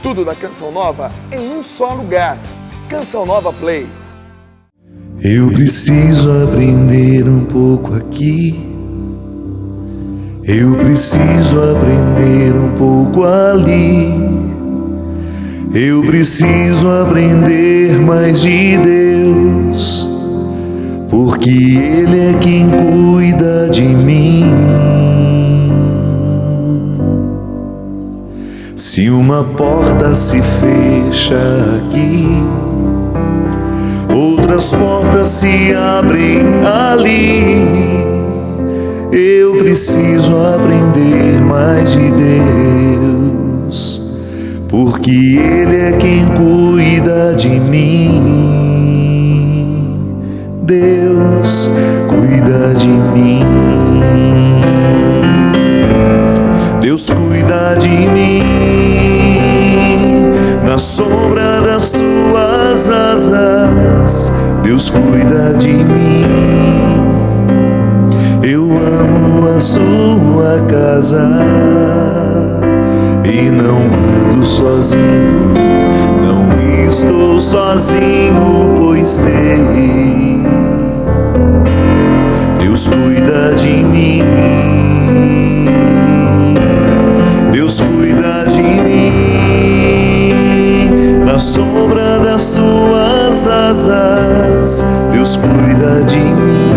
Tudo da Canção Nova em um só lugar. Canção Nova Play. Eu preciso aprender um pouco aqui. Eu preciso aprender um pouco ali. Eu preciso aprender mais de Deus, porque Ele é quem cuida de mim. Se uma porta se fecha aqui, outras portas se abrem ali. Eu preciso aprender mais de Deus, porque Ele é quem cuida de mim. Deus cuida de mim. Deus cuida de mim. Na sombra das tuas asas, Deus cuida de mim. Eu amo a sua casa e não ando sozinho, não estou sozinho, pois sei, Deus cuida de mim. Deus cuida de mim. Na sombra das suas asas, Deus cuida de mim.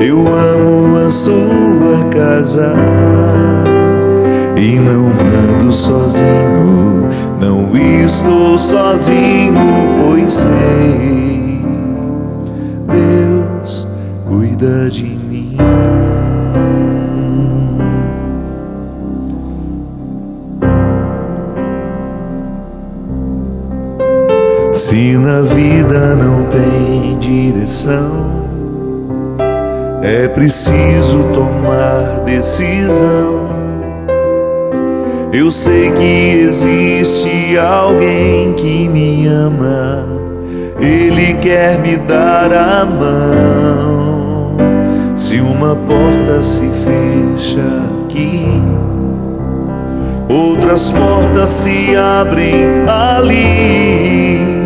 Eu amo a sua casa e não ando sozinho, não estou sozinho, pois sei, Deus cuida de mim. Se na vida não tem direção, é preciso tomar decisão. Eu sei que existe alguém que me ama, Ele quer me dar a mão. Se uma porta se fecha aqui, outras portas se abrem ali.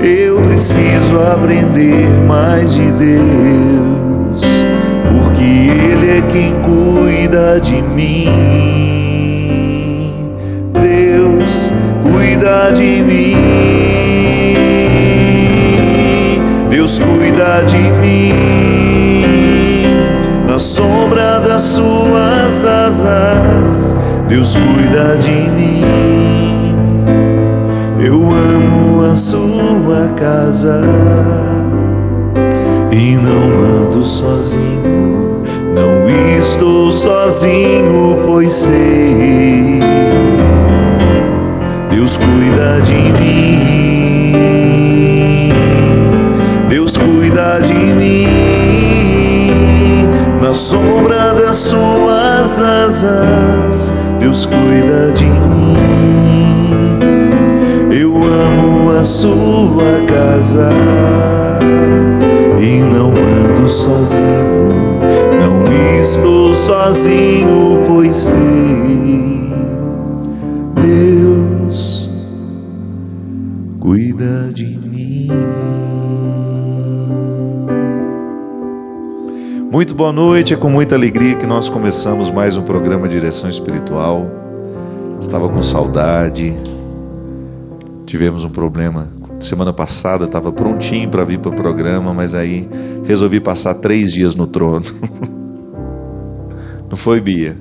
Eu preciso aprender mais de Deus, porque Ele é quem cuida de mim. Deus cuida de mim. Deus cuida de mim. Na sombra das suas asas, Deus cuida de mim. Eu amo a sua casa e não ando sozinho, não estou sozinho, pois sei, Deus cuida de mim. Deus cuida de mim. Na sombra das suas asas, Deus cuida de mim. Eu amo a sua casa e não ando sozinho, não estou sozinho, pois sei, Deus cuida de mim. Muito boa noite, é com muita alegria que nós começamos mais um programa Direção Espiritual. Estava com saudade, tivemos um problema. Semana passada eu estava prontinho para vir para o programa, mas aí resolvi passar 3 dias no trono. Não foi, Bia?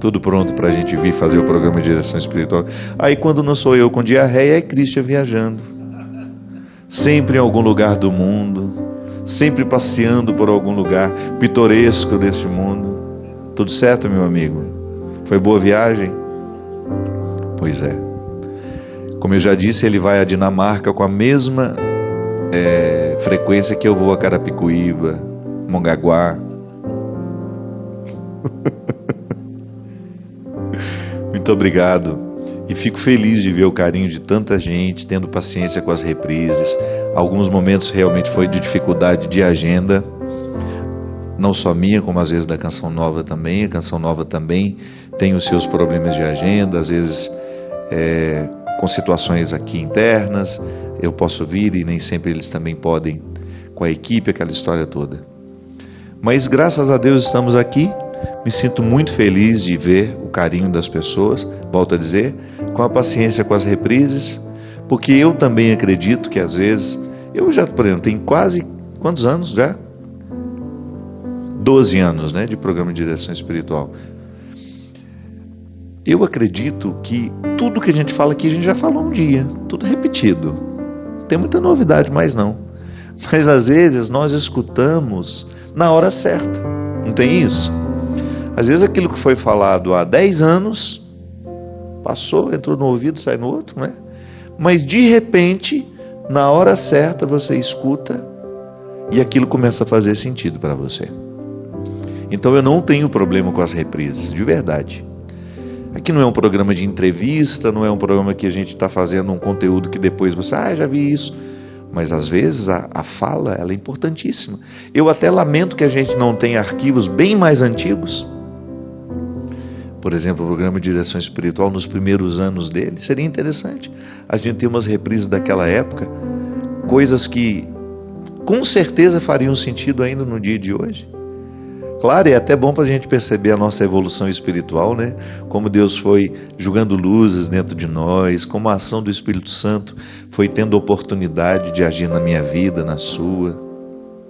Tudo pronto para a gente vir fazer o programa de Direção Espiritual. Aí quando não sou eu com diarreia, é Christian viajando. Sempre em algum lugar do mundo, sempre passeando por algum lugar pitoresco desse mundo. Tudo certo, meu amigo? Foi boa viagem? Pois é. Como eu já disse, ele vai à Dinamarca com a mesma frequência que eu vou a Carapicuíba, Mongaguá. Muito obrigado. E fico feliz de ver o carinho de tanta gente, tendo paciência com as reprises. Alguns momentos realmente foi de dificuldade de agenda, não só minha, como às vezes da Canção Nova também. A Canção Nova também têm os seus problemas de agenda, às vezes com situações aqui internas, eu posso vir e nem sempre eles também podem, com a equipe, aquela história toda. Mas graças a Deus estamos aqui, me sinto muito feliz de ver o carinho das pessoas, volto a dizer, com a paciência com as reprises, porque eu também acredito que às vezes, eu já, por exemplo, tenho quase, quantos anos já? 12 anos, né, de programa de direção espiritual. Eu acredito que tudo que a gente fala aqui, a gente já falou um dia, tudo repetido. Não tem muita novidade mais não. Mas às vezes nós escutamos na hora certa, não tem isso? Às vezes aquilo que foi falado há 10 anos, passou, entrou no ouvido, sai no outro, né? Mas de repente, na hora certa você escuta e aquilo começa a fazer sentido para você. Então eu não tenho problema com as reprises, de verdade. Aqui não é um programa de entrevista, não é um programa que a gente está fazendo um conteúdo que depois você, já vi isso. Mas às vezes a fala, ela é importantíssima. Eu até lamento que a gente não tenha arquivos bem mais antigos. Por exemplo, o programa de direção espiritual nos primeiros anos dele, seria interessante a gente ter umas reprises daquela época, coisas que com certeza fariam sentido ainda no dia de hoje. Claro, é até bom para a gente perceber a nossa evolução espiritual, né? Como Deus foi jogando luzes dentro de nós, como a ação do Espírito Santo foi tendo oportunidade de agir na minha vida, na sua,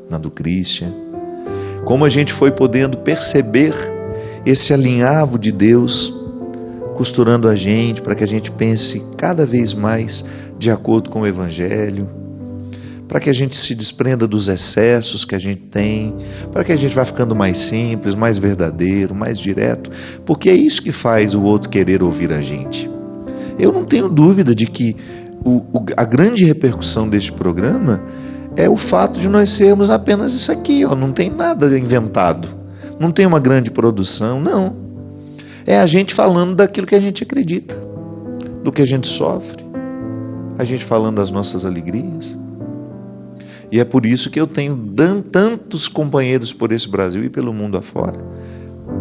na do Christian. Como a gente foi podendo perceber esse alinhavo de Deus costurando a gente para que a gente pense cada vez mais de acordo com o Evangelho, para que a gente se desprenda dos excessos que a gente tem, para que a gente vá ficando mais simples, mais verdadeiro, mais direto, porque é isso que faz o outro querer ouvir a gente. Eu não tenho dúvida de que a grande repercussão deste programa é o fato de nós sermos apenas isso aqui, não tem nada inventado, não tem uma grande produção, não. É a gente falando daquilo que a gente acredita, do que a gente sofre, a gente falando das nossas alegrias. E é por isso que eu tenho tantos companheiros por esse Brasil e pelo mundo afora.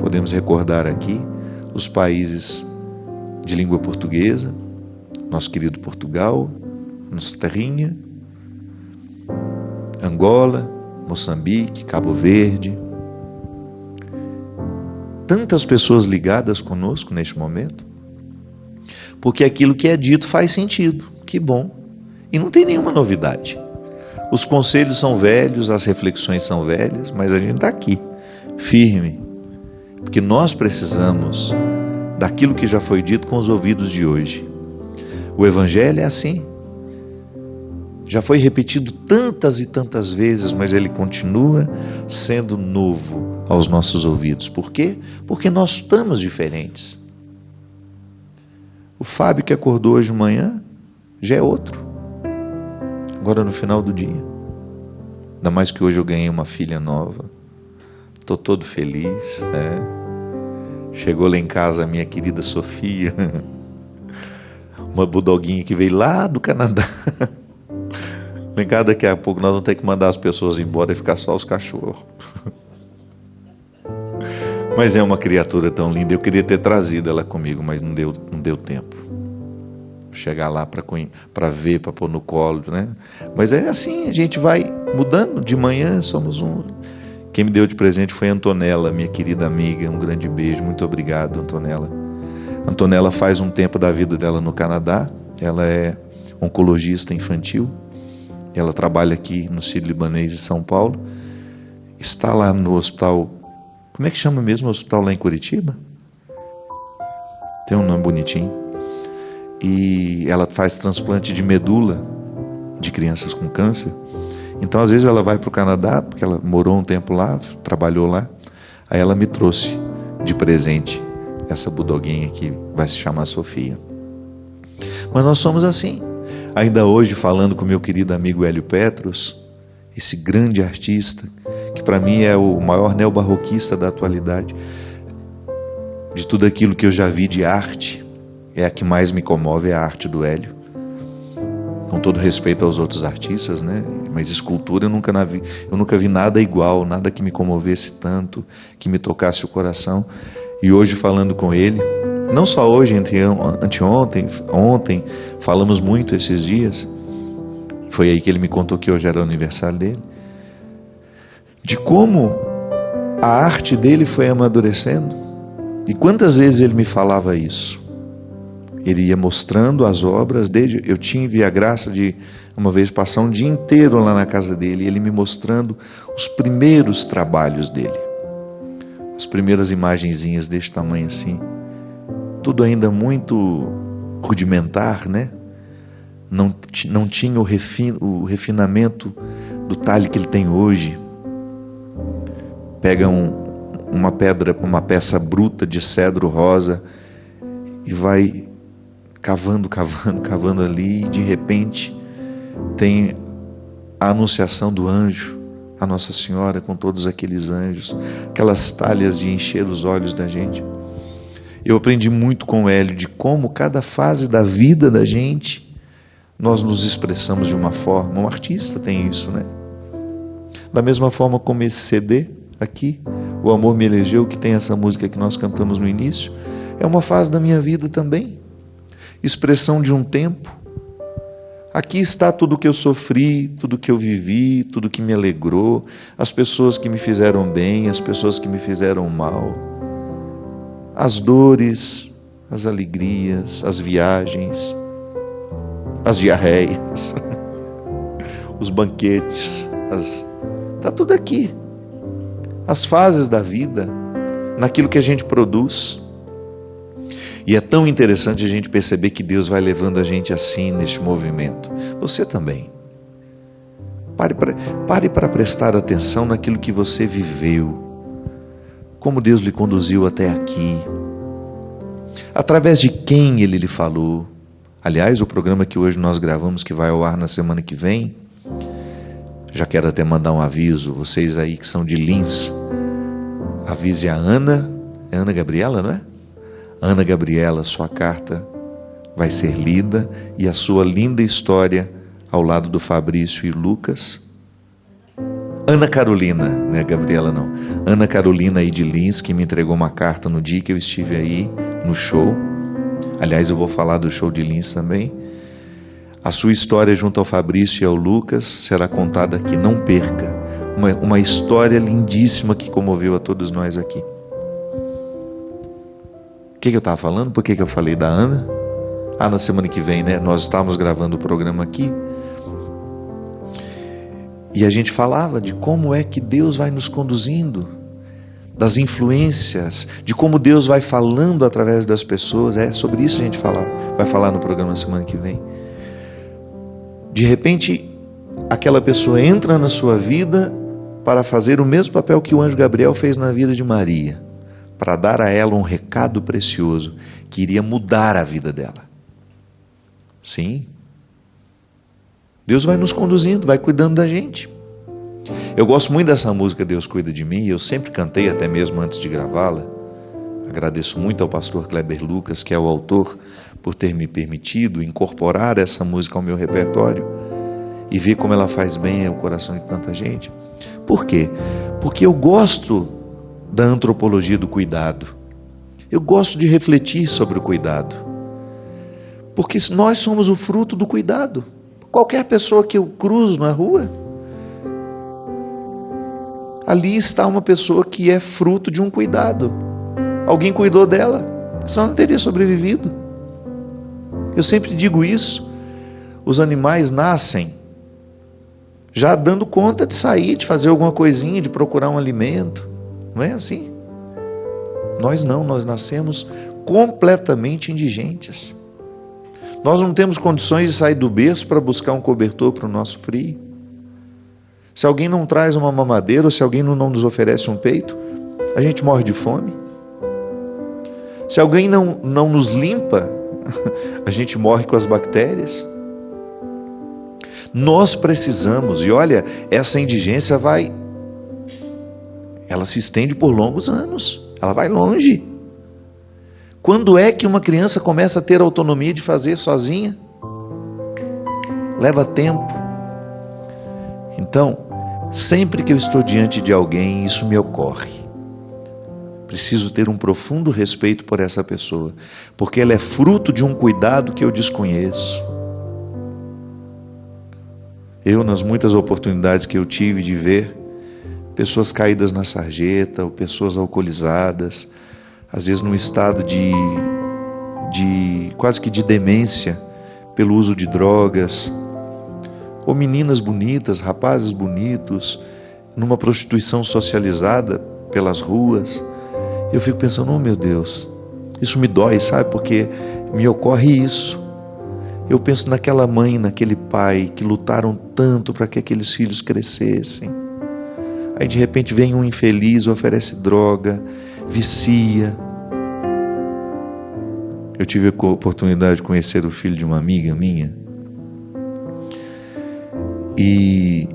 Podemos recordar aqui os países de língua portuguesa, nosso querido Portugal, nossa terrinha, Angola, Moçambique, Cabo Verde. Tantas pessoas ligadas conosco neste momento, porque aquilo que é dito faz sentido, que bom. E não tem nenhuma novidade. Os conselhos são velhos, as reflexões são velhas, mas a gente está aqui, firme, porque nós precisamos daquilo que já foi dito com os ouvidos de hoje. O Evangelho é assim, já foi repetido tantas e tantas vezes, mas ele continua sendo novo aos nossos ouvidos. Por quê? Porque nós estamos diferentes. O Fábio que acordou hoje de manhã já é outro. Agora no final do dia, ainda mais que hoje eu ganhei uma filha nova, estou todo feliz, né? Chegou lá em casa a minha querida Sofia, uma bulldoguinha que veio lá do Canadá. Vem cá, daqui a pouco nós vamos ter que mandar as pessoas embora e ficar só os cachorros. Mas é uma criatura tão linda, eu queria ter trazido ela comigo, mas não deu tempo. Chegar lá para ver, para pôr no colo, né? Mas é assim, a gente vai mudando. De manhã somos um. Quem me deu de presente foi a Antonella, minha querida amiga. Um grande beijo, muito obrigado, Antonella. Antonella faz um tempo da vida dela no Canadá. Ela é oncologista infantil. Ela trabalha aqui no Sírio-Libanês de São Paulo. Está lá no hospital. Como é que chama mesmo o hospital lá em Curitiba? Tem um nome bonitinho. E ela faz transplante de medula de crianças com câncer. Então às vezes ela vai para o Canadá, porque ela morou um tempo lá, trabalhou lá. Aí ela me trouxe de presente essa bulldoguinha que vai se chamar Sofia. Mas nós somos assim. Ainda hoje, falando com meu querido amigo Hélio Petros, esse grande artista, que para mim é o maior neobarroquista da atualidade, de tudo aquilo que eu já vi de arte, é a que mais me comove, é a arte do Hélio. Com todo respeito aos outros artistas, né? Mas escultura eu nunca vi nada igual, nada que me comovesse tanto, que me tocasse o coração. E hoje falando com ele, não só hoje, anteontem, ontem, falamos muito esses dias. Foi aí que ele me contou que hoje era o aniversário dele. De como a arte dele foi amadurecendo. E quantas vezes ele me falava isso. Ele ia mostrando as obras. Eu tive a graça de uma vez passar um dia inteiro lá na casa dele. E ele me mostrando os primeiros trabalhos dele. As primeiras imagenzinhas deste tamanho assim. Tudo ainda muito rudimentar, né? Não tinha o refinamento do talhe que ele tem hoje. Pega uma pedra, uma peça bruta de cedro rosa e vai cavando ali, e de repente tem a anunciação do anjo, a Nossa Senhora com todos aqueles anjos, aquelas talhas de encher os olhos da gente. Eu aprendi muito com o Hélio de como cada fase da vida da gente nós nos expressamos de uma forma. Um artista tem isso, né? Da mesma forma como esse CD aqui, O Amor Me Elegeu, que tem essa música que nós cantamos no início, é uma fase da minha vida também, expressão de um tempo. Aqui está tudo que eu sofri, tudo que eu vivi, tudo que me alegrou, as pessoas que me fizeram bem, as pessoas que me fizeram mal, as dores, as alegrias, as viagens, as diarreias, os banquetes, está tudo aqui. As fases da vida, naquilo que a gente produz. E é tão interessante a gente perceber que Deus vai levando a gente assim neste movimento. Você também. Pare para prestar atenção naquilo que você viveu. Como Deus lhe conduziu até aqui. Através de quem Ele lhe falou. Aliás, o programa que hoje nós gravamos, que vai ao ar na semana que vem, já quero até mandar um aviso, vocês aí que são de Lins, avise a Ana, é Ana Gabriela, não é? Ana Gabriela, sua carta vai ser lida e a sua linda história ao lado do Fabrício e Lucas. Ana Carolina, não é Gabriela não, Ana Carolina aí de Lins, que me entregou uma carta no dia que eu estive aí no show. Aliás, eu vou falar do show de Lins também. A sua história junto ao Fabrício e ao Lucas será contada aqui, não perca. Uma história lindíssima que comoveu a todos nós aqui. O que eu estava falando? Por que eu falei da Ana? Na semana que vem, né? Nós estávamos gravando o programa aqui. E a gente falava de como é que Deus vai nos conduzindo, das influências, de como Deus vai falando através das pessoas. É sobre isso a gente vai falar no programa semana que vem. De repente, aquela pessoa entra na sua vida para fazer o mesmo papel que o anjo Gabriel fez na vida de Maria, para dar a ela um recado precioso que iria mudar a vida dela. Sim. Deus vai nos conduzindo, vai cuidando da gente. Eu gosto muito dessa música, Deus Cuida de Mim. Eu sempre cantei, até mesmo antes de gravá-la. Agradeço muito ao pastor Kleber Lucas, que é o autor, por ter me permitido incorporar essa música ao meu repertório e ver como ela faz bem ao coração de tanta gente. Por quê? Porque eu gosto da antropologia do cuidado. Eu gosto de refletir sobre o cuidado. Porque nós somos o fruto do cuidado. Qualquer pessoa que eu cruzo na rua, ali está uma pessoa que é fruto de um cuidado. Alguém cuidou dela, senão não teria sobrevivido. Eu sempre digo isso. Os animais nascem já dando conta de sair, de fazer alguma coisinha, de procurar um alimento. Não é assim? Nós não, nós nascemos completamente indigentes. Nós não temos condições de sair do berço para buscar um cobertor para o nosso frio. Se alguém não traz uma mamadeira, ou se alguém não nos oferece um peito, a gente morre de fome. Se alguém não nos limpa, a gente morre com as bactérias. Nós precisamos, e olha, essa indigência ela se estende por longos anos, ela vai longe. Quando é que uma criança começa a ter autonomia de fazer sozinha? Leva tempo. Então, sempre que eu estou diante de alguém, isso me ocorre. Preciso ter um profundo respeito por essa pessoa, porque ela é fruto de um cuidado que eu desconheço. Eu, nas muitas oportunidades que eu tive de ver pessoas caídas na sarjeta, ou pessoas alcoolizadas, às vezes num estado de quase que de demência pelo uso de drogas, ou meninas bonitas, rapazes bonitos, numa prostituição socializada pelas ruas, eu fico pensando, oh meu Deus, isso me dói, sabe? Porque me ocorre isso. Eu penso naquela mãe, naquele pai que lutaram tanto para que aqueles filhos crescessem. Aí de repente vem um infeliz, oferece droga, vicia. Eu tive a oportunidade de conhecer o filho de uma amiga minha. E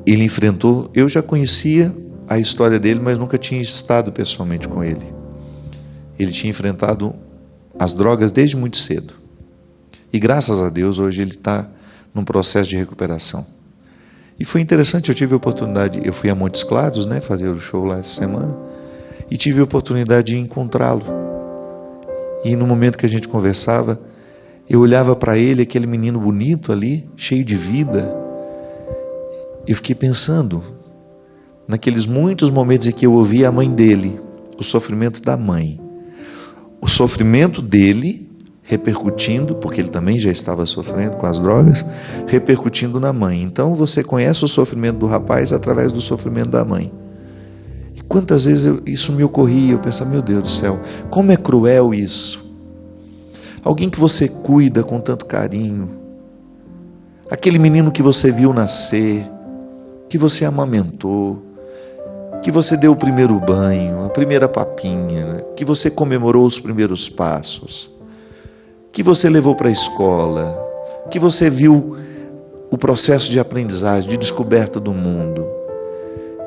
ele enfrentou, eu já conhecia a história dele, mas nunca tinha estado pessoalmente com ele. Ele tinha enfrentado as drogas desde muito cedo. E graças a Deus, hoje ele está num processo de recuperação. E foi interessante, eu tive a oportunidade, eu fui a Montes Claros, fazer o show lá essa semana, e tive a oportunidade de encontrá-lo. E no momento que a gente conversava, eu olhava para ele, aquele menino bonito ali, cheio de vida. Eu fiquei pensando naqueles muitos momentos em que eu ouvia a mãe dele, o sofrimento da mãe, o sofrimento dele repercutindo, porque ele também já estava sofrendo com as drogas, repercutindo na mãe. Então você conhece o sofrimento do rapaz através do sofrimento da mãe. E quantas vezes isso me ocorria, eu pensava, meu Deus do céu, como é cruel isso. Alguém que você cuida com tanto carinho, aquele menino que você viu nascer, que você amamentou, que você deu o primeiro banho, a primeira papinha, que você comemorou os primeiros passos, que você levou para a escola, que você viu o processo de aprendizagem, de descoberta do mundo.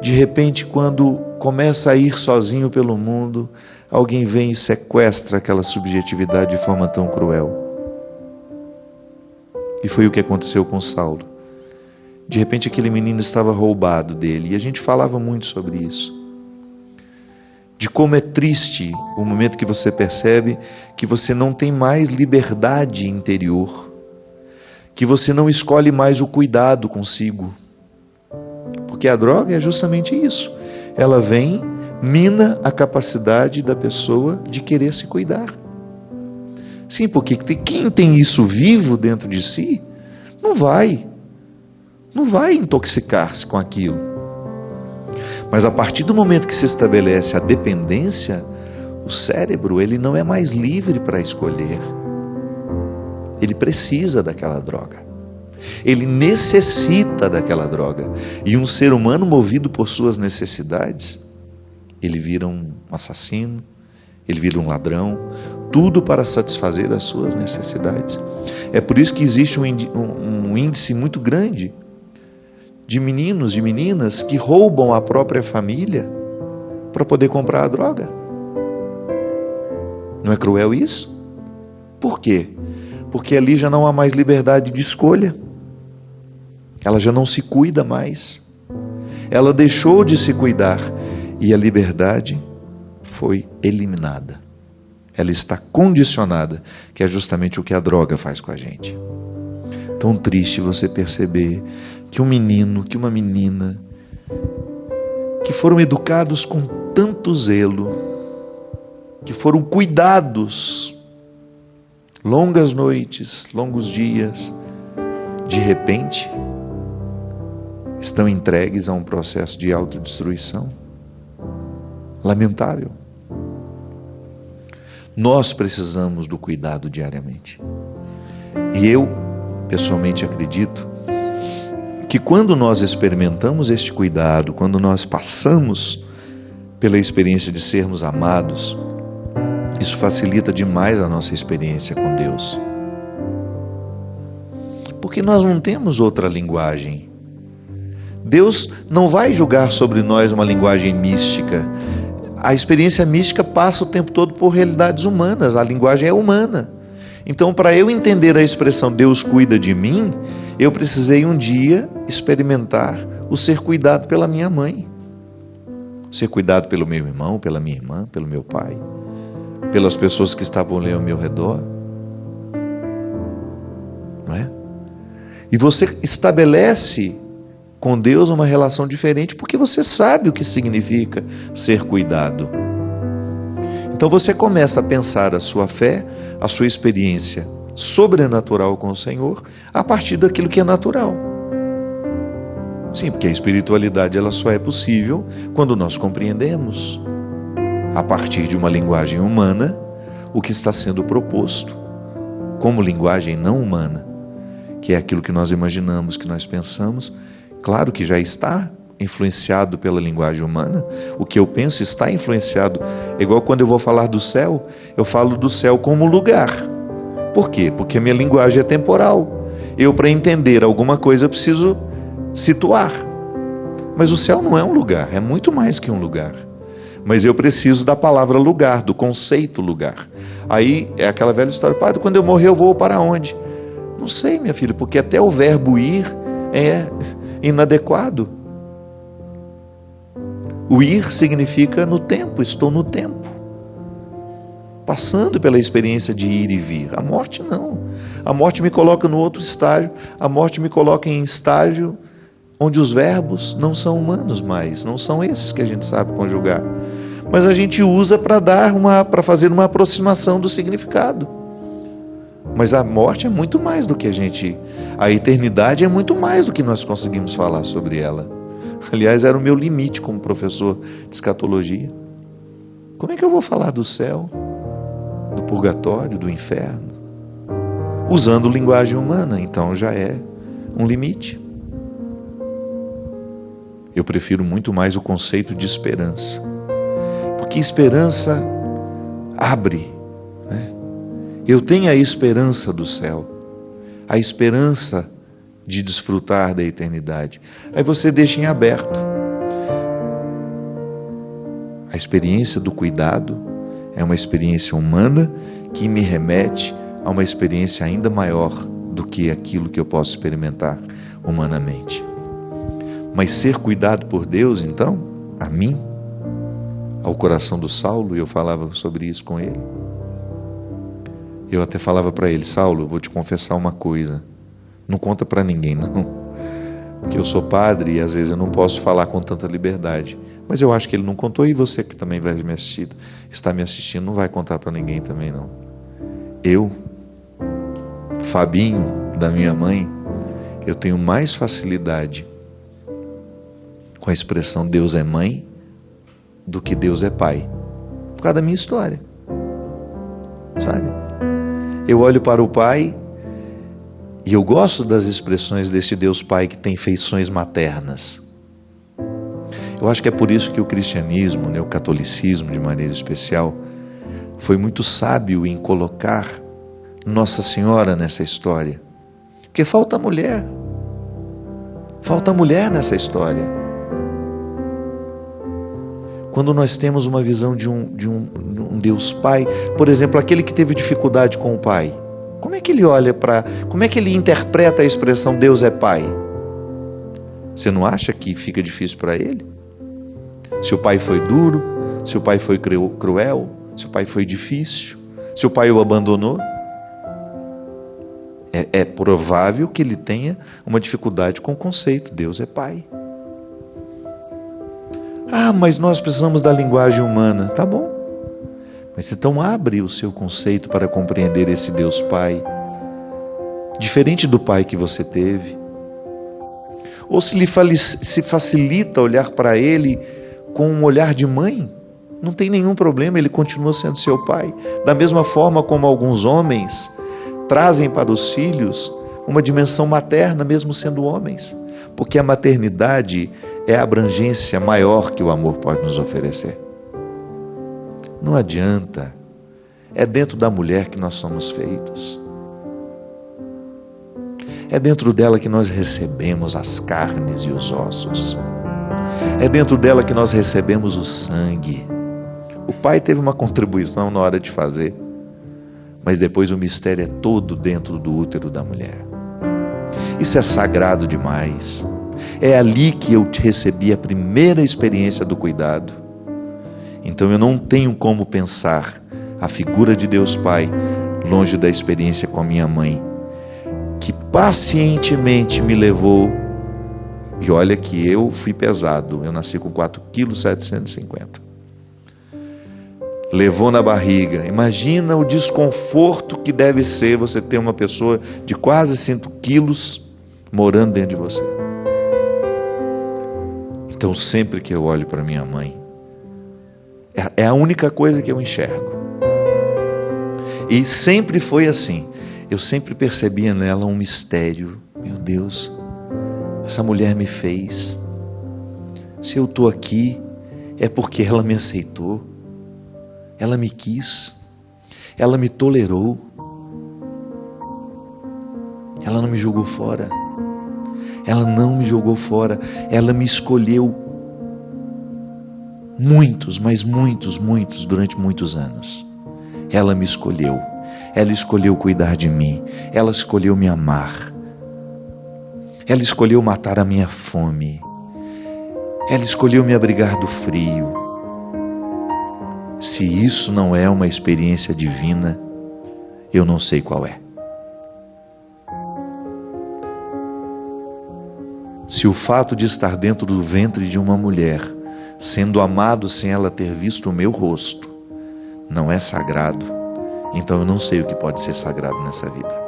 De repente, quando começa a ir sozinho pelo mundo, alguém vem e sequestra aquela subjetividade de forma tão cruel. E foi o que aconteceu com Saulo. De repente aquele menino estava roubado dele, e a gente falava muito sobre isso. De como é triste o momento que você percebe que você não tem mais liberdade interior, que você não escolhe mais o cuidado consigo. Porque a droga é justamente isso. Ela vem, mina a capacidade da pessoa de querer se cuidar. Sim, porque quem tem isso vivo dentro de si, não vai intoxicar-se com aquilo. Mas a partir do momento que se estabelece a dependência, o cérebro, ele não é mais livre para escolher. Ele precisa daquela droga. Ele necessita daquela droga. E um ser humano movido por suas necessidades, ele vira um assassino, ele vira um ladrão, tudo para satisfazer as suas necessidades. É por isso que existe um índice muito grande de meninos e meninas que roubam a própria família para poder comprar a droga. Não é cruel isso? Por quê? Porque ali já não há mais liberdade de escolha. Ela já não se cuida mais. Ela deixou de se cuidar e a liberdade foi eliminada. Ela está condicionada, que é justamente o que a droga faz com a gente. Tão triste você perceber que um menino, que uma menina, que foram educados com tanto zelo, que foram cuidados, longas noites, longos dias, de repente, estão entregues a um processo de autodestruição. Lamentável. Nós precisamos do cuidado diariamente. E eu, pessoalmente, acredito que quando nós experimentamos este cuidado, quando nós passamos pela experiência de sermos amados, isso facilita demais a nossa experiência com Deus. Porque nós não temos outra linguagem. Deus não vai julgar sobre nós uma linguagem mística. A experiência mística passa o tempo todo por realidades humanas, a linguagem é humana. Então, para eu entender a expressão Deus cuida de mim, eu precisei um dia experimentar o ser cuidado pela minha mãe. ser cuidado pelo meu irmão, pela minha irmã, pelo meu pai, pelas pessoas que estavam ali ao meu redor. Não é? E você estabelece com Deus uma relação diferente porque você sabe o que significa ser cuidado. Então você começa a pensar a sua fé, a sua experiência sobrenatural com o Senhor a partir daquilo que é natural. Sim, porque a espiritualidade ela só é possível quando nós compreendemos a partir de uma linguagem humana o que está sendo proposto como linguagem não humana, que é aquilo que nós imaginamos, que nós pensamos. Claro que já está influenciado pela linguagem humana. O que eu penso está influenciado. É igual quando eu vou falar do céu, eu falo do céu como lugar. Por quê? Porque a minha linguagem é temporal. Eu, para entender alguma coisa, preciso situar. Mas o céu não é um lugar, é muito mais que um lugar. Mas eu preciso da palavra lugar, do conceito lugar. Aí é aquela velha história: Padre, quando eu morrer eu vou para onde? Não sei, minha filha, porque até o verbo ir é inadequado. O ir significa no tempo, estou no tempo, passando pela experiência de ir e vir. A morte não. A morte me coloca no outro estágio. A morte me coloca em estágio onde os verbos não são humanos mais, não são esses que a gente sabe conjugar. Mas a gente usa para fazer uma aproximação do significado. Mas a morte é muito mais do que a eternidade é muito mais do que nós conseguimos falar sobre ela. Aliás, era o meu limite como professor de escatologia. Como é que eu vou falar do céu, do purgatório, do inferno, usando linguagem humana? Então já é um limite. Eu prefiro muito mais o conceito de esperança, porque esperança abre, né? Eu tenho a esperança do céu, a esperança de desfrutar da eternidade. Aí você deixa em aberto. A experiência do cuidado é uma experiência humana que me remete a uma experiência ainda maior do que aquilo que eu posso experimentar humanamente. Mas ser cuidado por Deus, então, a mim, ao coração do Saulo, e eu falava sobre isso com ele. Eu até falava para ele: Saulo, eu vou te confessar uma coisa. Não conta para ninguém, não. Porque eu sou padre e às vezes eu não posso falar com tanta liberdade. Mas eu acho que ele não contou, e você que também vai me assistir, está me assistindo, não vai contar para ninguém também, não. Eu, Fabinho, da minha mãe, eu tenho mais facilidade com a expressão Deus é mãe do que Deus é pai, por causa da minha história, sabe? Eu olho para o pai e eu gosto das expressões desse Deus pai que tem feições maternas. Eu acho que é por isso que o cristianismo, né, o catolicismo de maneira especial, foi muito sábio em colocar Nossa Senhora nessa história, porque falta mulher nessa história. Quando nós temos uma visão de um Deus Pai, por exemplo, aquele que teve dificuldade com o pai, como é que ele olha como é que ele interpreta a expressão Deus é Pai? Você não acha que fica difícil para ele? Se o pai foi duro, se o pai foi cruel, se o pai foi difícil, se o pai o abandonou, é provável que ele tenha uma dificuldade com o conceito Deus é Pai. Ah, mas nós precisamos da linguagem humana. Tá bom. Mas então abre o seu conceito para compreender esse Deus Pai, diferente do pai que você teve. Ou se facilita olhar para ele com um olhar de mãe, não tem nenhum problema, ele continua sendo seu pai. Da mesma forma como alguns homens trazem para os filhos uma dimensão materna, mesmo sendo homens, porque a maternidade é a abrangência maior que o amor pode nos oferecer. Não adianta, é dentro da mulher que nós somos feitos, é dentro dela que nós recebemos as carnes e os ossos, é dentro dela que nós recebemos o sangue. O pai teve uma contribuição na hora de fazer, mas depois o mistério é todo dentro do útero da mulher. Isso é sagrado demais. É ali que eu recebi a primeira experiência do cuidado. Então eu não tenho como pensar a figura de Deus Pai longe da experiência com a minha mãe, que pacientemente me levou. E olha que eu fui pesado, eu nasci com 4,750 kg. Levou na barriga. Imagina o desconforto que deve ser você ter uma pessoa de quase 5 quilos morando dentro de você. Então sempre que eu olho para minha mãe, é a única coisa que eu enxergo. E sempre foi assim. Eu sempre percebia nela um mistério. Meu Deus, essa mulher me fez. Se eu estou aqui, é porque ela me aceitou. Ela me quis. Ela me tolerou. Ela não me jogou fora. Ela não me jogou fora. Ela me escolheu muitos, mas muitos, durante muitos anos. Ela me escolheu. Ela escolheu cuidar de mim. Ela escolheu me amar. Ela escolheu matar a minha fome. Ela escolheu me abrigar do frio. Se isso não é uma experiência divina, eu não sei qual é. Se o fato de estar dentro do ventre de uma mulher, sendo amado sem ela ter visto o meu rosto, não é sagrado, então eu não sei o que pode ser sagrado nessa vida.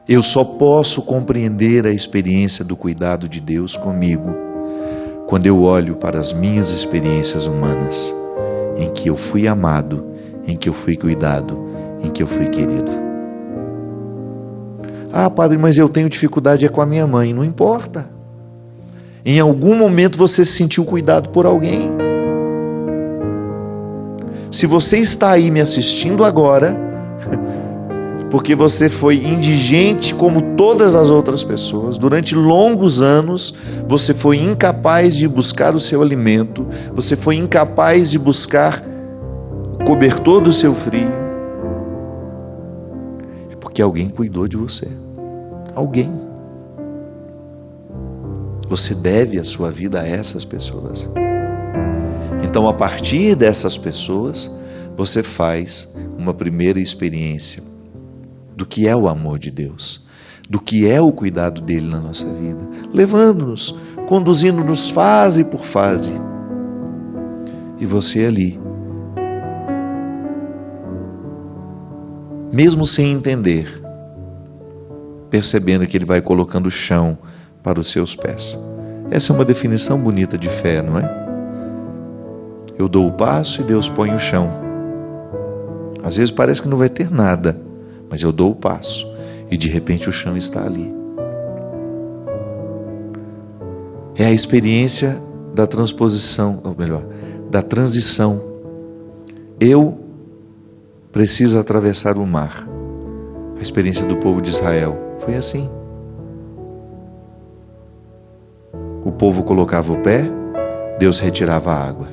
Eu só posso compreender a experiência do cuidado de Deus comigo quando eu olho para as minhas experiências humanas, em que eu fui amado, em que eu fui cuidado, em que eu fui querido. Ah, padre, mas eu tenho dificuldade com a minha mãe. Não importa. Em algum momento você se sentiu cuidado por alguém. Se você está aí me assistindo agora, porque você foi indigente como todas as outras pessoas, durante longos anos você foi incapaz de buscar o seu alimento, você foi incapaz de buscar o cobertor do seu frio, é porque alguém cuidou de você. Alguém. Você deve a sua vida a essas pessoas. Então, a partir dessas pessoas, você faz uma primeira experiência do que é o amor de Deus, do que é o cuidado dele na nossa vida, levando-nos, conduzindo-nos fase por fase. E você ali, mesmo sem entender, percebendo que ele vai colocando chão para os seus pés. Essa é uma definição bonita de fé, não é? Eu dou o passo e Deus põe o chão. Às vezes parece que não vai ter nada, mas eu dou o passo e de repente o chão está ali. É a experiência da transposição, ou melhor, da transição. Eu preciso atravessar o mar. A experiência do povo de Israel foi assim. O povo colocava o pé, Deus retirava a água.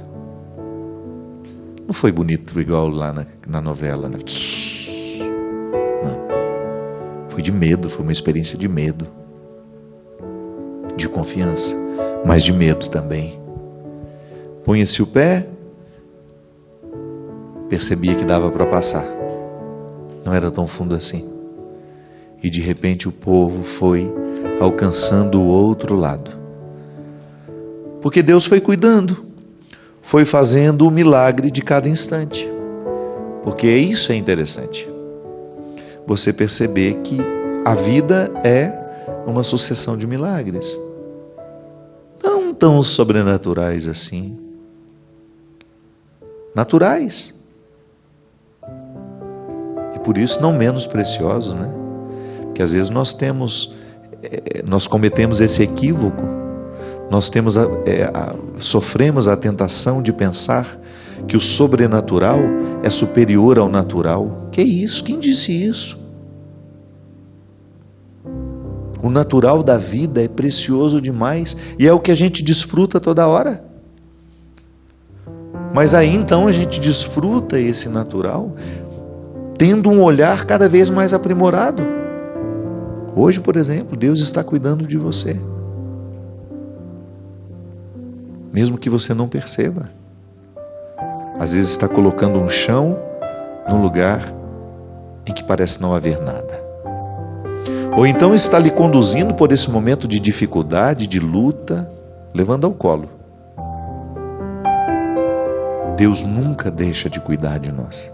Não foi bonito igual lá na novela, né? Não. Foi de medo, foi uma experiência de medo. De confiança, mas de medo também. Punha-se o pé, percebia que dava para passar. Não era tão fundo assim. E de repente o povo foi alcançando o outro lado. Porque Deus foi cuidando, foi fazendo o milagre de cada instante. Porque isso é interessante. Você perceber que a vida é uma sucessão de milagres. Não tão sobrenaturais assim. Naturais. E por isso não menos preciosos, né? Porque às vezes nós cometemos esse equívoco. Nós sofremos a tentação de pensar que o sobrenatural é superior ao natural. Que isso? Quem disse isso? O natural da vida é precioso demais e é o que a gente desfruta toda hora. Mas aí então a gente desfruta esse natural tendo um olhar cada vez mais aprimorado. Hoje, por exemplo, Deus está cuidando de você. mesmo que você não perceba. Às vezes está colocando um chão num lugar em que parece não haver nada. Ou então está lhe conduzindo por esse momento de dificuldade, de luta, levando ao colo. Deus nunca deixa de cuidar de nós.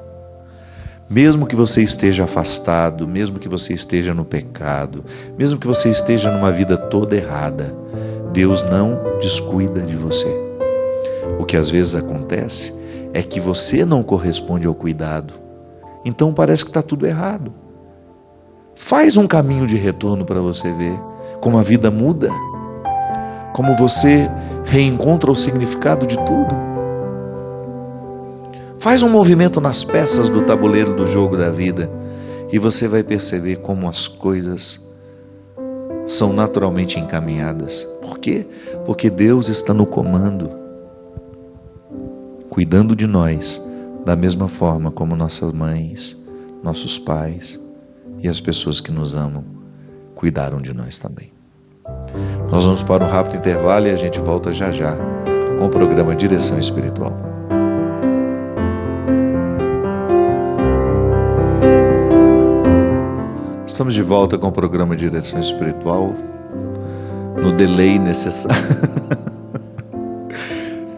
Mesmo que você esteja afastado, mesmo que você esteja no pecado, mesmo que você esteja numa vida toda errada, Deus não descuida de você. O que às vezes acontece é que você não corresponde ao cuidado. Então parece que está tudo errado. Faz um caminho de retorno para você ver como a vida muda, como você reencontra o significado de tudo. Faz um movimento nas peças do tabuleiro do jogo da vida e você vai perceber como as coisas são naturalmente encaminhadas. Por quê? Porque Deus está no comando, cuidando de nós da mesma forma como nossas mães, nossos pais e as pessoas que nos amam cuidaram de nós também. Nós vamos para um rápido intervalo e a gente volta já já com o programa Direção Espiritual. Estamos de volta com o programa Direção Espiritual, no delay necessário.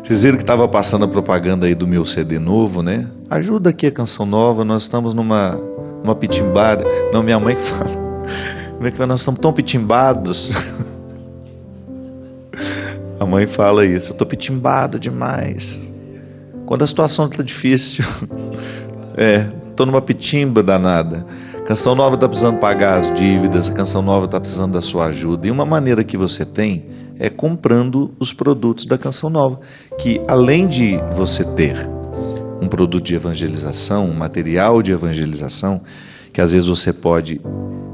Vocês viram que estava passando a propaganda aí do meu CD novo, né? Ajuda aqui a Canção Nova, nós estamos numa pitimbada. Não, minha mãe que fala. Como é que nós estamos tão pitimbados? A mãe fala isso, eu estou pitimbado demais. Quando a situação está difícil. Estou numa pitimba danada. Canção Nova está precisando pagar as dívidas, a Canção Nova está precisando da sua ajuda. E uma maneira que você tem é comprando os produtos da Canção Nova, que além de você ter um produto de evangelização, um material de evangelização, que às vezes você pode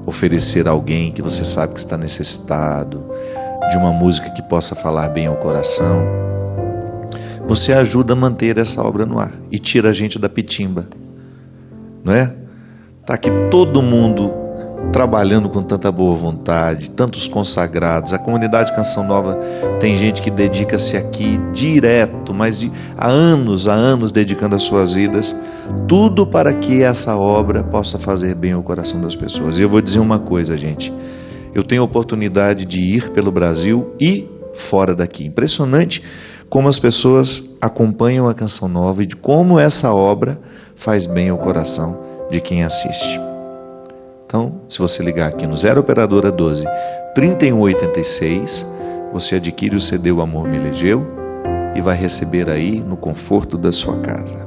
oferecer a alguém que você sabe que está necessitado, de uma música que possa falar bem ao coração, você ajuda a manter essa obra no ar e tira a gente da pitimba, não é? Está aqui todo mundo trabalhando com tanta boa vontade, tantos consagrados. A comunidade Canção Nova tem gente que dedica-se aqui direto, mas há anos dedicando as suas vidas, tudo para que essa obra possa fazer bem ao coração das pessoas. E eu vou dizer uma coisa, gente, eu tenho a oportunidade de ir pelo Brasil e fora daqui. Impressionante como as pessoas acompanham a Canção Nova e de como essa obra faz bem ao coração de quem assiste. Então, se você ligar aqui no 0 Operadora 12 3186, você adquire o CD O Amor Me Elegeu e vai receber aí no conforto da sua casa.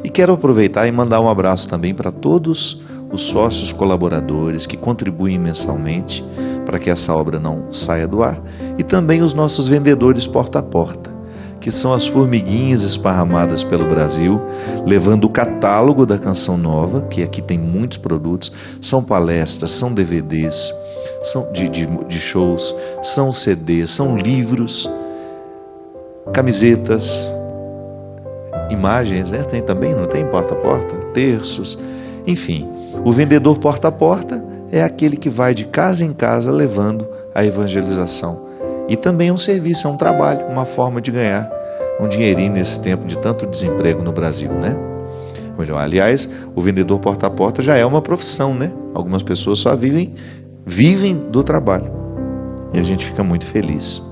E quero aproveitar e mandar um abraço também para todos os sócios colaboradores que contribuem mensalmente para que essa obra não saia do ar, e também os nossos vendedores porta a porta, que são as formiguinhas esparramadas pelo Brasil, levando o catálogo da Canção Nova, que aqui tem muitos produtos, são palestras, são DVDs, são de shows, são CDs, são livros, camisetas, imagens, né? Tem também, não tem? Porta a porta, terços, enfim. O vendedor porta a porta é aquele que vai de casa em casa levando a evangelização. E também é um serviço, é um trabalho, uma forma de ganhar um dinheirinho nesse tempo de tanto desemprego no Brasil, né? Aliás, o vendedor porta a porta já é uma profissão, né? Algumas pessoas só vivem do trabalho. E a gente fica muito feliz.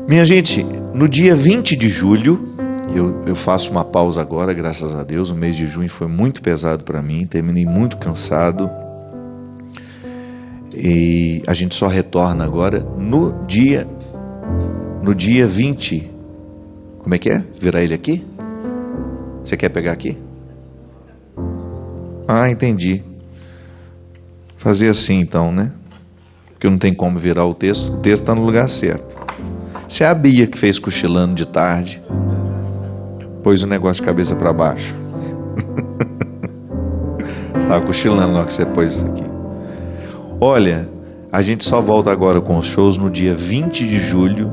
Minha gente, no dia 20 de julho, eu faço uma pausa agora, graças a Deus. O mês de junho foi muito pesado para mim, terminei muito cansado. E a gente só retorna agora no dia 20. Como é que é? Virar ele aqui? Você quer pegar aqui? Ah, entendi. Fazer assim então, né? Porque não tem como virar o texto está no lugar certo. Se é a Bia que fez cochilando de tarde, pôs o negócio de cabeça para baixo. Você estava cochilando na hora que você pôs isso aqui. Olha, a gente só volta agora com os shows no dia 20 de julho,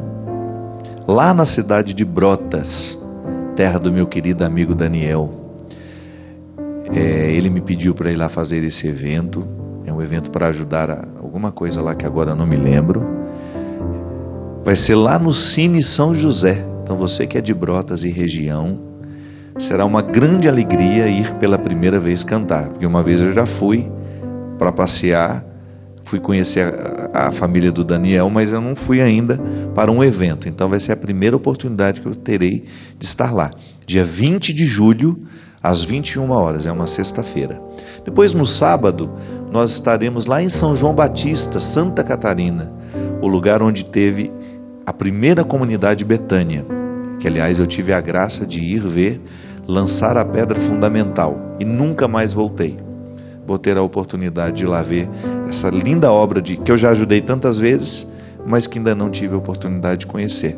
lá na cidade de Brotas, terra do meu querido amigo Daniel. Ele me pediu para ir lá fazer esse evento. É um evento para ajudar a alguma coisa lá que agora eu não me lembro. Vai ser lá no Cine São José. Então você que é de Brotas e região, será uma grande alegria ir pela primeira vez cantar. Porque uma vez eu já fui para passear, fui conhecer a família do Daniel, mas eu não fui ainda para um evento. Então vai ser a primeira oportunidade que eu terei de estar lá. Dia 20 de julho, às 21 horas, é uma sexta-feira. Depois, no sábado, nós estaremos lá em São João Batista, Santa Catarina, o lugar onde teve a primeira comunidade Betânia, que aliás eu tive a graça de ir ver lançar a pedra fundamental e nunca mais voltei. Vou ter a oportunidade de ir lá ver essa linda obra que eu já ajudei tantas vezes, mas que ainda não tive a oportunidade de conhecer.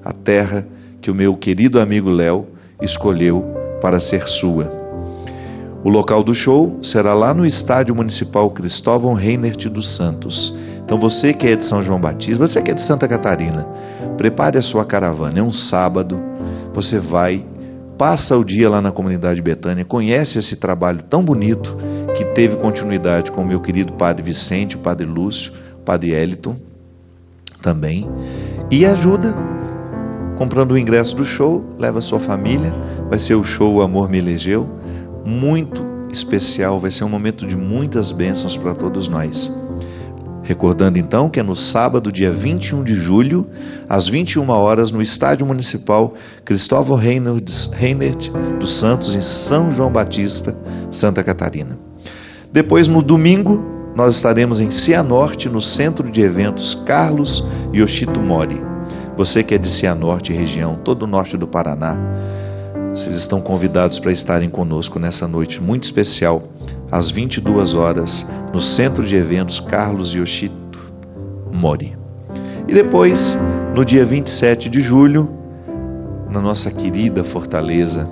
A terra que o meu querido amigo Léo escolheu para ser sua. O local do show será lá no Estádio Municipal Cristóvão Reinert dos Santos. Então você que é de São João Batista, você que é de Santa Catarina, prepare a sua caravana. É um sábado, você vai, passa o dia lá na comunidade Betânia, conhece esse trabalho tão bonito que teve continuidade com o meu querido Padre Vicente, o Padre Lúcio, o Padre Eliton também, e ajuda comprando o ingresso do show, leva a sua família. Vai ser o show O Amor Me Elegeu, muito especial, vai ser um momento de muitas bênçãos para todos nós. Recordando então que é no sábado, dia 21 de julho, às 21 horas, no Estádio Municipal Cristóvão Reinert dos Santos, em São João Batista, Santa Catarina. Depois, no domingo, nós estaremos em Cianorte, no Centro de Eventos Carlos Yoshito Mori. Você que é de Cianorte, região, todo o norte do Paraná, vocês estão convidados para estarem conosco nessa noite muito especial, às 22 horas, no Centro de Eventos Carlos Yoshito Mori. E depois, no dia 27 de julho, na nossa querida Fortaleza,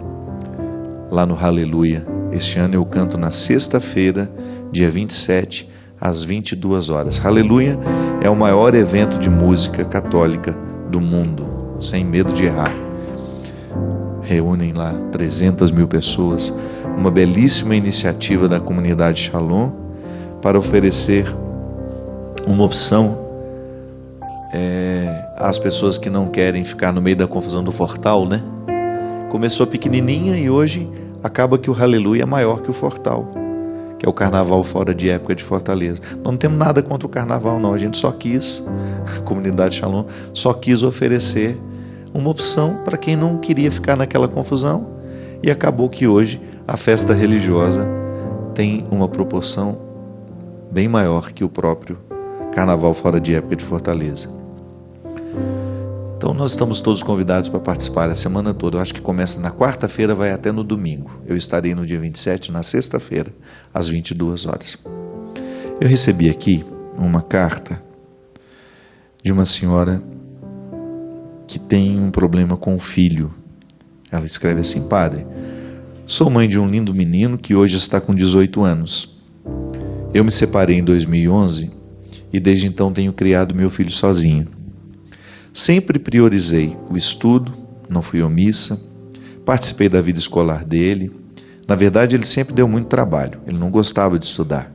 lá no Aleluia. Este ano eu canto na sexta-feira, dia 27, às 22 horas. Aleluia é o maior evento de música católica do mundo, sem medo de errar. Reúnem lá 300 mil pessoas, uma belíssima iniciativa da comunidade Shalom para oferecer uma opção às pessoas que não querem ficar no meio da confusão do Fortal, né? Começou pequenininha e hoje acaba que o Aleluia é maior que o Fortal, que é o carnaval fora de época de Fortaleza. Nós não temos nada contra o carnaval, não. A gente só quis, a comunidade Shalom só quis oferecer uma opção para quem não queria ficar naquela confusão, e acabou que hoje a festa religiosa tem uma proporção bem maior que o próprio carnaval fora de época de Fortaleza. Então nós estamos todos convidados para participar a semana toda. Eu acho que começa na quarta-feira, vai até no domingo. Eu estarei no dia 27, na sexta-feira, às 22 horas. Eu recebi aqui uma carta de uma senhora que tem um problema com o filho. Ela escreve assim: Padre, sou mãe de um lindo menino que hoje está com 18 anos. Eu me separei em 2011 e desde então tenho criado meu filho sozinho. Sempre priorizei o estudo, não fui omissa, participei da vida escolar dele. Na verdade, ele sempre deu muito trabalho, ele não gostava de estudar.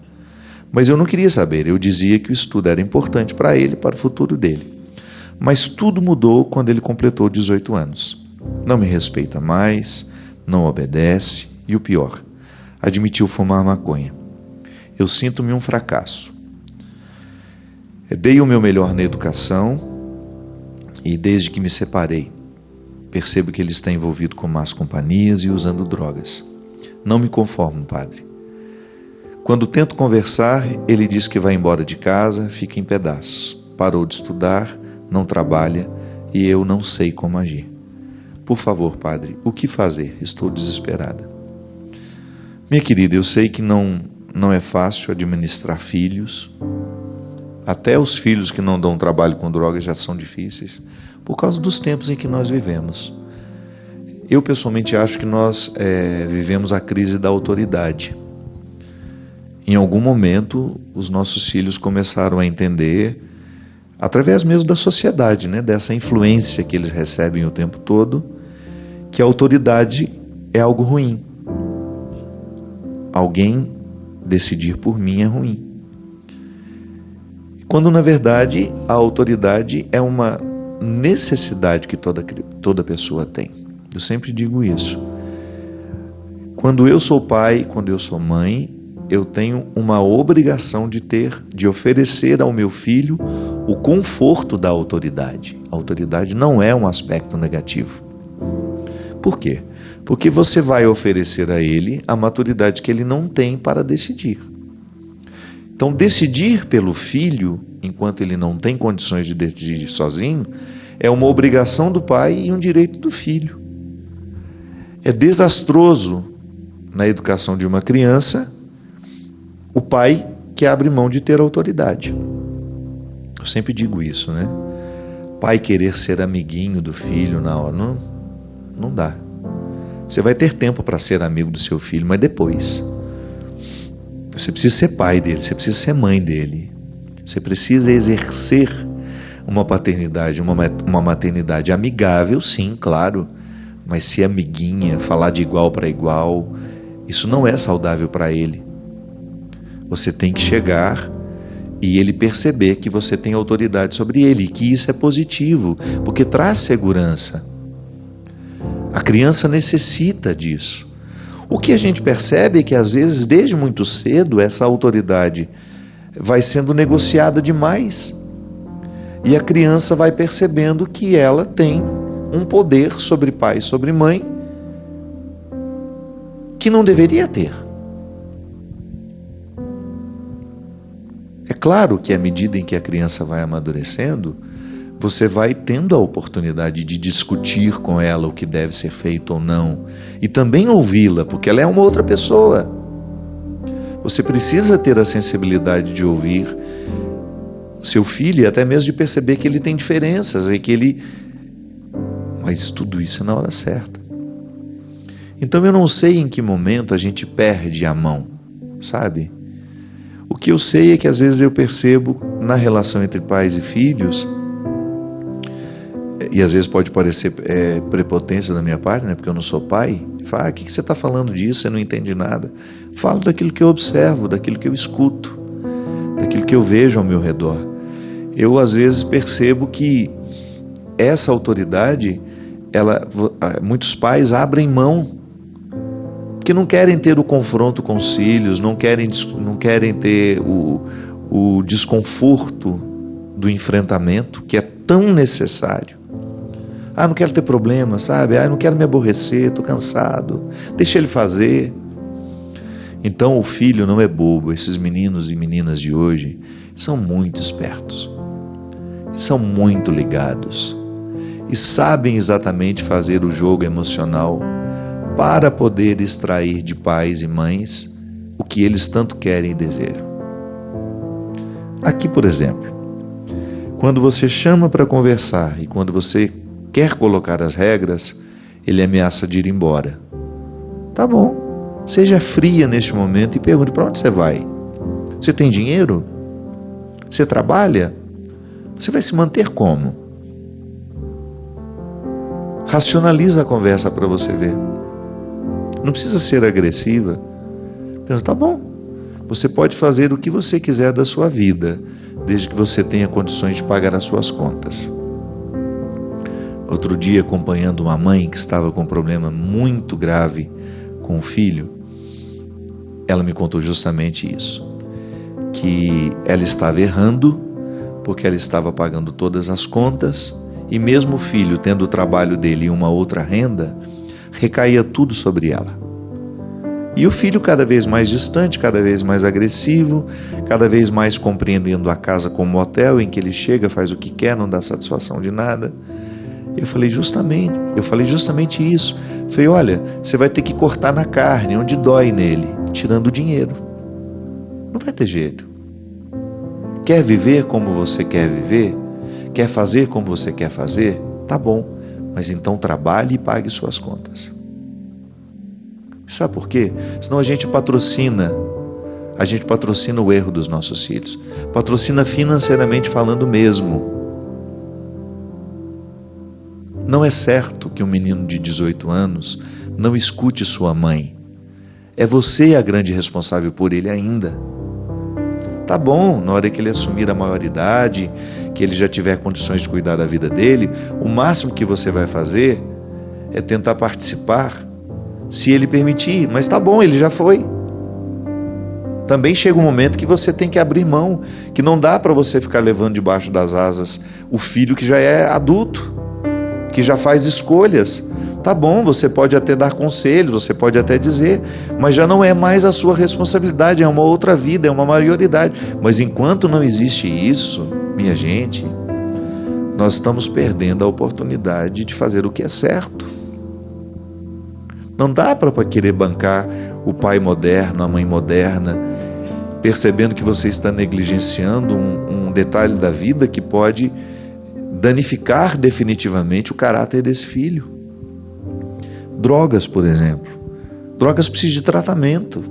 Mas eu não queria saber, eu dizia que o estudo era importante para ele, para o futuro dele. Mas tudo mudou quando ele completou 18 anos. Não me respeita mais, não obedece e o pior, admitiu fumar maconha. Eu sinto-me um fracasso. Dei o meu melhor na educação e desde que me separei, percebo que ele está envolvido com más companhias e usando drogas. Não me conformo, Padre. Quando tento conversar, ele diz que vai embora de casa, fica em pedaços. Parou de estudar, não trabalha e eu não sei como agir. Por favor, Padre, o que fazer? Estou desesperada. Minha querida, eu sei que não é fácil administrar filhos. Até os filhos que não dão trabalho com drogas já são difíceis, por causa dos tempos em que nós vivemos. Eu pessoalmente acho que nós vivemos a crise da autoridade. Em algum momento, os nossos filhos começaram a entender, através mesmo da sociedade, né, dessa influência que eles recebem o tempo todo, que a autoridade é algo ruim. Alguém decidir por mim é ruim. Quando, na verdade, a autoridade é uma necessidade que toda pessoa tem. Eu sempre digo isso. Quando eu sou pai, quando eu sou mãe, eu tenho uma obrigação de oferecer ao meu filho o conforto da autoridade. A autoridade não é um aspecto negativo. Por quê? Porque você vai oferecer a ele a maturidade que ele não tem para decidir. Então, decidir pelo filho, enquanto ele não tem condições de decidir sozinho, é uma obrigação do pai e um direito do filho. É desastroso na educação de uma criança o pai que abre mão de ter autoridade. Eu sempre digo isso, né? Pai querer ser amiguinho do filho na hora, não dá. Você vai ter tempo para ser amigo do seu filho, mas depois. Você precisa ser pai dele, você precisa ser mãe dele. Você precisa exercer uma paternidade, uma maternidade amigável, sim, claro. Mas ser amiguinha, falar de igual para igual, isso não é saudável para ele. Você tem que chegar e ele perceber que você tem autoridade sobre ele, e que isso é positivo, porque traz segurança. A criança necessita disso. O que a gente percebe é que, às vezes, desde muito cedo, essa autoridade vai sendo negociada demais. E a criança vai percebendo que ela tem um poder sobre pai e sobre mãe que não deveria ter. É claro que à medida em que a criança vai amadurecendo, você vai tendo a oportunidade de discutir com ela o que deve ser feito ou não, e também ouvi-la, porque ela é uma outra pessoa. Você precisa ter a sensibilidade de ouvir seu filho e até mesmo de perceber que ele tem diferenças e que ele... Mas tudo isso é na hora certa. Então eu não sei em que momento a gente perde a mão, sabe? O que eu sei é que às vezes eu percebo na relação entre pais e filhos, e às vezes pode parecer prepotência da minha parte, né? Porque eu não sou pai. Fala, o que você está falando disso? Você não entende nada. Falo daquilo que eu observo, daquilo que eu escuto, daquilo que eu vejo ao meu redor. Eu às vezes percebo que essa autoridade, muitos pais abrem mão, porque não querem ter o confronto com os filhos, não querem ter o desconforto do enfrentamento, que é tão necessário. Não quero ter problema, sabe? Não quero me aborrecer, estou cansado, deixa ele fazer. Então o filho não é bobo. Esses meninos e meninas de hoje são muito espertos, são muito ligados e sabem exatamente fazer o jogo emocional para poder extrair de pais e mães o que eles tanto querem e desejam. Aqui, por exemplo, quando você chama para conversar e quando você quer colocar as regras, ele ameaça de ir embora. Tá bom, seja fria neste momento e pergunte: para onde você vai? Você tem dinheiro? Você trabalha? Você vai se manter como? Racionaliza a conversa para você ver. Não precisa ser agressiva. Pensa, tá bom, você pode fazer o que você quiser da sua vida, desde que você tenha condições de pagar as suas contas. Outro dia, acompanhando uma mãe que estava com um problema muito grave com o filho, ela me contou justamente isso, que ela estava errando porque ela estava pagando todas as contas e mesmo o filho tendo o trabalho dele e uma outra renda, recaía tudo sobre ela. E o filho cada vez mais distante, cada vez mais agressivo, cada vez mais compreendendo a casa como um hotel em que ele chega, faz o que quer, não dá satisfação de nada. Eu falei justamente isso. Falei, olha, você vai ter que cortar na carne, onde dói nele, tirando o dinheiro. Não vai ter jeito. Quer viver como você quer viver? Quer fazer como você quer fazer? Tá bom, mas então trabalhe e pague suas contas. Sabe por quê? Senão a gente patrocina o erro dos nossos filhos. Patrocina financeiramente falando mesmo. Não é certo que um menino de 18 anos não escute sua mãe. É você a grande responsável por ele ainda. Tá bom, na hora que ele assumir a maioridade, que ele já tiver condições de cuidar da vida dele, o máximo que você vai fazer é tentar participar, se ele permitir. Mas tá bom, ele já foi. Também chega um momento que você tem que abrir mão, que não dá para você ficar levando debaixo das asas o filho que já é adulto, que já faz escolhas. Tá bom, você pode até dar conselhos, você pode até dizer, mas já não é mais a sua responsabilidade, é uma outra vida, é uma maioridade. Mas enquanto não existe isso, minha gente, nós estamos perdendo a oportunidade de fazer o que é certo. Não dá para querer bancar o pai moderno, a mãe moderna, percebendo que você está negligenciando um detalhe da vida que pode danificar definitivamente o caráter desse filho. Drogas, por exemplo. Drogas precisam de tratamento.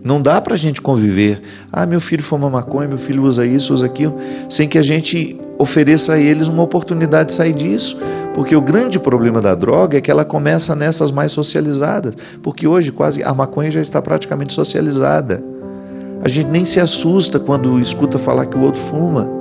Não dá para a gente conviver. Meu filho fuma maconha, meu filho usa isso, usa aquilo, sem que a gente ofereça a eles uma oportunidade de sair disso. Porque o grande problema da droga é que ela começa nessas mais socializadas. Porque hoje quase a maconha já está praticamente socializada. A gente nem se assusta quando escuta falar que o outro fuma.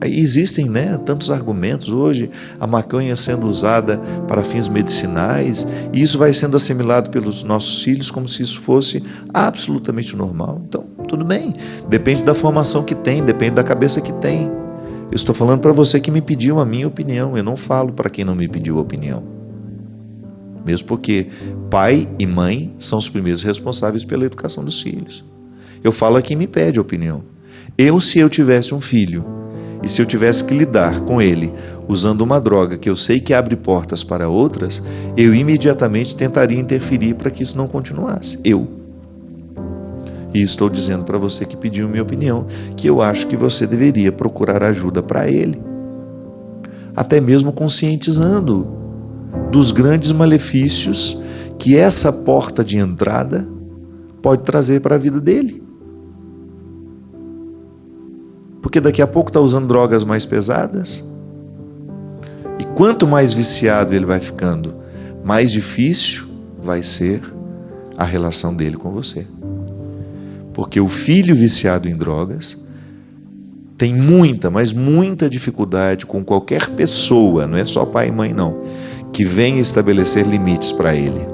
Existem, tantos argumentos hoje, a maconha sendo usada para fins medicinais, e isso vai sendo assimilado pelos nossos filhos como se isso fosse absolutamente normal. Então, tudo bem, depende da formação que tem, depende da cabeça que tem. Eu estou falando para você que me pediu a minha opinião, eu não falo para quem não me pediu a opinião. Mesmo porque pai e mãe são os primeiros responsáveis pela educação dos filhos. Eu falo a quem me pede a opinião. Se eu tivesse um filho, e se eu tivesse que lidar com ele usando uma droga que eu sei que abre portas para outras, eu imediatamente tentaria interferir para que isso não continuasse. E estou dizendo para você que pediu minha opinião, que eu acho que você deveria procurar ajuda para ele. Até mesmo conscientizando dos grandes malefícios que essa porta de entrada pode trazer para a vida dele. Porque daqui a pouco está usando drogas mais pesadas. E quanto mais viciado ele vai ficando, mais difícil vai ser a relação dele com você. Porque o filho viciado em drogas tem muita, mas muita dificuldade com qualquer pessoa, não é só pai e mãe não, que venha estabelecer limites para ele.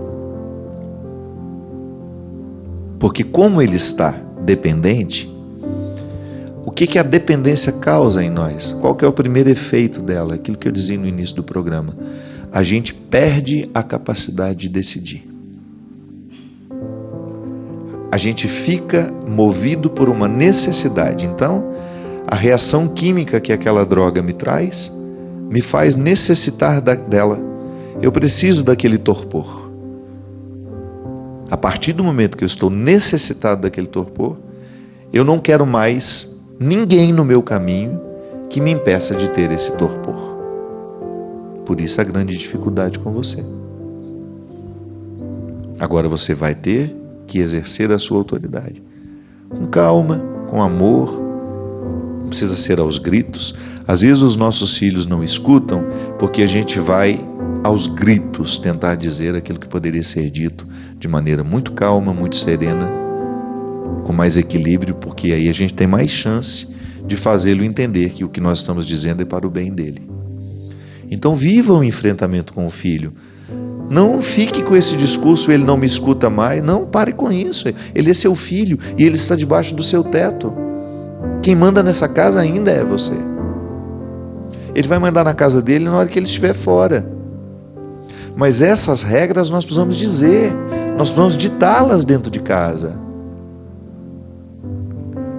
Porque como ele está dependente, o que a dependência causa em nós? Qual que é o primeiro efeito dela? Aquilo que eu dizia no início do programa. A gente perde a capacidade de decidir. A gente fica movido por uma necessidade. Então, a reação química que aquela droga me traz, me faz necessitar dela. Eu preciso daquele torpor. A partir do momento que eu estou necessitado daquele torpor, eu não quero mais ninguém no meu caminho que me impeça de ter esse torpor. Por isso a grande dificuldade com você. Agora você vai ter que exercer a sua autoridade. Com calma, com amor, não precisa ser aos gritos. Às vezes os nossos filhos não escutam porque a gente vai aos gritos tentar dizer aquilo que poderia ser dito de maneira muito calma, muito serena, com mais equilíbrio, porque aí a gente tem mais chance de fazê-lo entender que o que nós estamos dizendo é para o bem dele. Então viva o enfrentamento com o filho. Não fique com esse discurso, ele não me escuta mais. Não, pare com isso. Ele é seu filho e ele está debaixo do seu teto. Quem manda nessa casa ainda é você. Ele vai mandar na casa dele na hora que ele estiver fora. Mas essas regras nós precisamos dizer, nós precisamos ditá-las dentro de casa.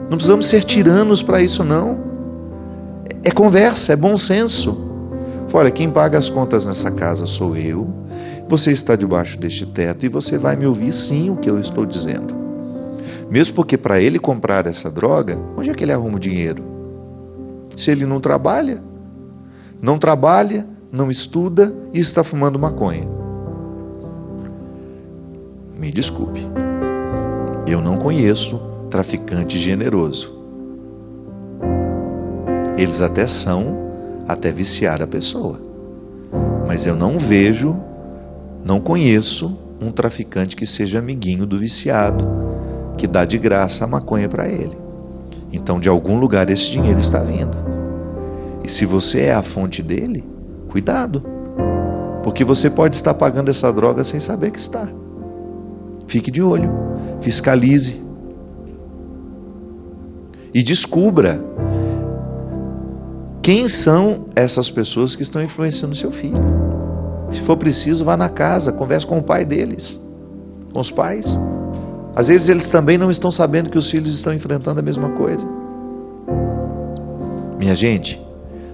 Não precisamos ser tiranos para isso, não. É conversa, é bom senso. Olha, quem paga as contas nessa casa sou eu. Você está debaixo deste teto e você vai me ouvir sim o que eu estou dizendo. Mesmo porque para ele comprar essa droga, onde é que ele arruma o dinheiro? Se ele não trabalha, não estuda e está fumando maconha. Me desculpe, eu não conheço traficante generoso. Eles até são, até viciar a pessoa. Mas eu não conheço um traficante que seja amiguinho do viciado, que dá de graça a maconha para ele. Então, de algum lugar esse dinheiro está vindo. E se você é a fonte dele, cuidado. Porque você pode estar pagando essa droga sem saber que está. Fique de olho, fiscalize. E descubra quem são essas pessoas que estão influenciando seu filho. Se for preciso, vá na casa, converse com o pai deles, com os pais. Às vezes eles também não estão sabendo que os filhos estão enfrentando a mesma coisa. Minha gente,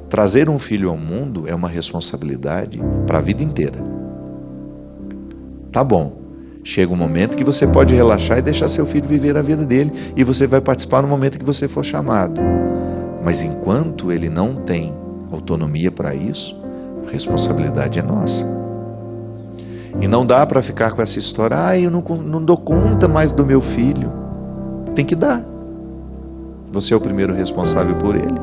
trazer um filho ao mundo é uma responsabilidade para a vida inteira. Tá bom, chega um momento que você pode relaxar e deixar seu filho viver a vida dele, e você vai participar no momento que você for chamado. Mas enquanto ele não tem autonomia para isso, a responsabilidade é nossa. E não dá para ficar com essa história, eu não dou conta mais do meu filho. Tem que dar. Você é o primeiro responsável por ele.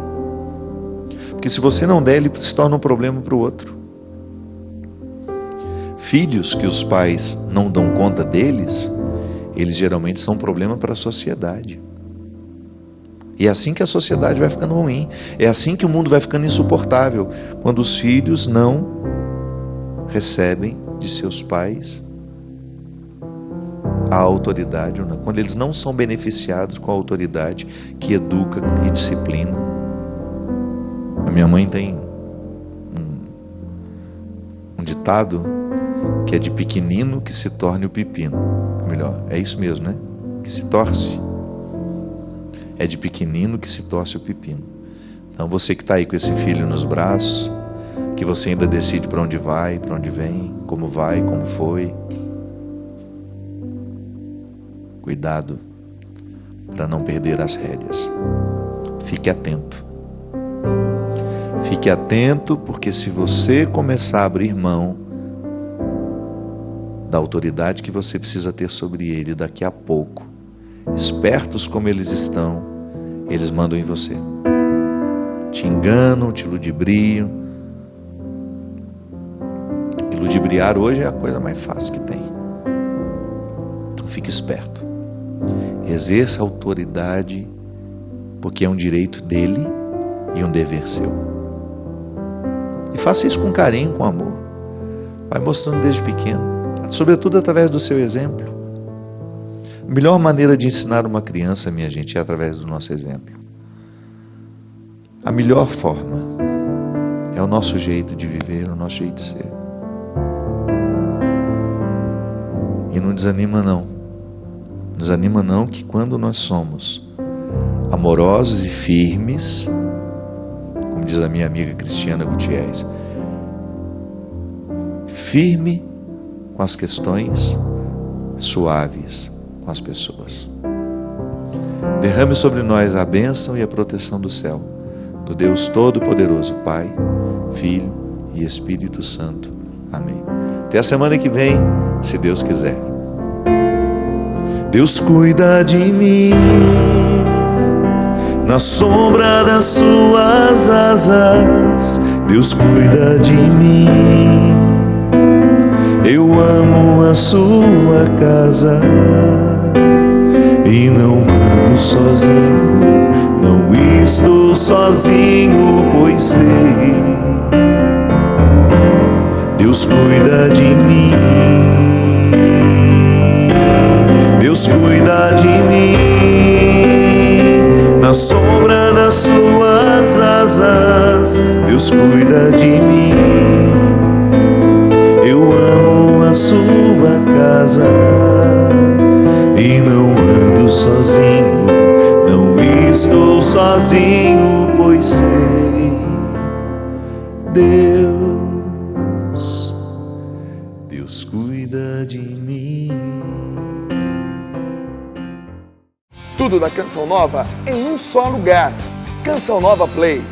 Porque se você não der, ele se torna um problema para o outro. Filhos que os pais não dão conta deles, eles geralmente são um problema para a sociedade. E é assim que a sociedade vai ficando ruim. É assim que o mundo vai ficando insuportável. Quando os filhos não recebem de seus pais a autoridade, quando eles não são beneficiados com a autoridade que educa e disciplina. A minha mãe tem um ditado que é de pequenino que se torne o pepino. Melhor, é isso mesmo, né? Que se torce. É de pequenino que se torce o pepino. Então você que está aí com esse filho nos braços, que você ainda decide para onde vai, para onde vem, como foi. Cuidado para não perder as rédeas. Fique atento. Fique atento, porque se você começar a abrir mão da autoridade que você precisa ter sobre ele daqui a pouco, espertos como eles estão, eles mandam em você. Te enganam, te ludibriam. E ludibriar hoje é a coisa mais fácil que tem. Então fique esperto. Exerça a autoridade, porque é um direito dele e um dever seu. E faça isso com carinho, com amor. Vai mostrando desde pequeno, sobretudo através do seu exemplo. A melhor maneira de ensinar uma criança, minha gente, é através do nosso exemplo. A melhor forma é o nosso jeito de viver, o nosso jeito de ser. E não desanima não. Não desanima não, que quando nós somos amorosos e firmes, como diz a minha amiga Cristiana Gutierrez, firme com as questões, suaves com as pessoas. Derrame sobre nós a bênção e a proteção do céu, do Deus Todo-Poderoso, Pai, Filho e Espírito Santo. Amém. Até a semana que vem, se Deus quiser. Deus cuida de mim, na sombra das suas asas. Deus cuida de mim. Eu amo a sua casa e não ando sozinho, não estou sozinho, pois sei, Deus cuida de mim. Deus cuida de mim, na sombra das suas asas. Deus cuida de mim. Eu amo a sua casa e não ando sozinho, não estou sozinho, pois sei, Deus cuida de mim. Tudo da Canção Nova em um só lugar. Canção Nova Play.